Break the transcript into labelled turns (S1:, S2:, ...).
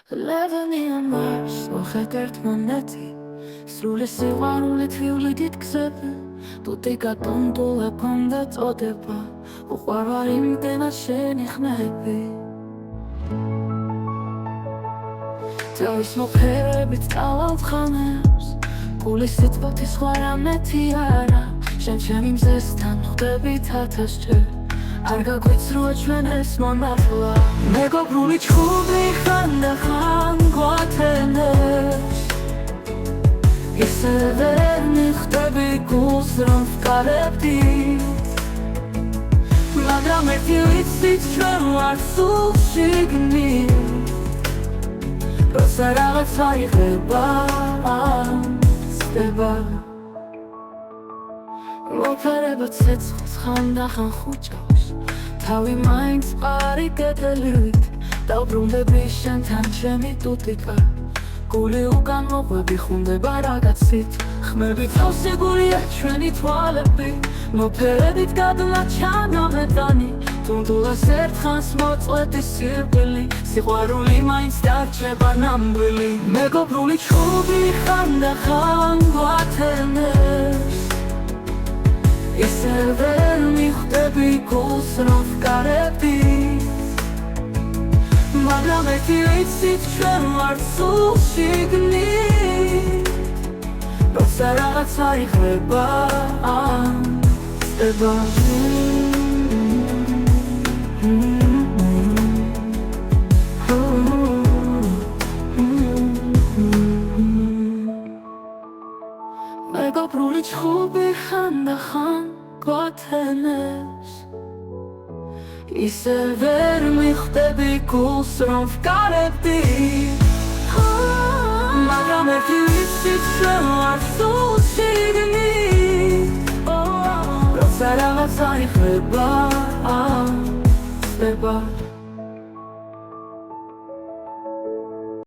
S1: Leveni amars, ოხეკერთ მონეთი სრული სიყვარულით ვივლიდით გზები ტუტი გატონტულებამ და წოდება უყვარვარ იმდენად შენი ხმები თავის მოფერებით წალავთ ხანებს გულის სიტყვათი სხვა რამეთი არა შენ ჩემი მზესთან ხვდებით ათასჯერ არ გაგვიცრუა ჩვენ ეს მონათლა მეგობრული ჩხუბი ხან და ხან გვათენებს ისე ვერ მიხვდები გულს რომ ვკარებდი მაგრამ ერთი ვიცით ჩვენ ვართ სულ შიგნით როცა რაღაცა იღება ცდება მოფერება ცეცხლს ხან და ხან ხუჭავს თავი მაინც ყარი კეთილივით დავბრუნდები შენთან ჩემი ტუტიკა გული უკან მოყვები ხუნდება რაღაცით ხმებით ავსეგულია ჩვენი თვალები მოფერებით გადლა ჩანამეტანი თუნდულას ერთხანს მოწყვეტი სირბილი სიყვარული მაინც დარჩება ნამდვილი მეგობრული ჩხუბი ხან და ხან გვათენებს ისე ვერ მიხვდები გულს რომ ვკარებდი მაგრამ ერთი ვიცით ჩვენ ვართ სულ შიგნით როცა რაღაცა იღება ცდება მეგობრული ჩხუბი ხან და ხან გვათენებს ისე ვერ მიხვდები გულს რომ ვკარებდი მაგრამ ერთი ვიცით ჩვენ ვართ სულ შიგნით როცა რაღაცა იღება ცდება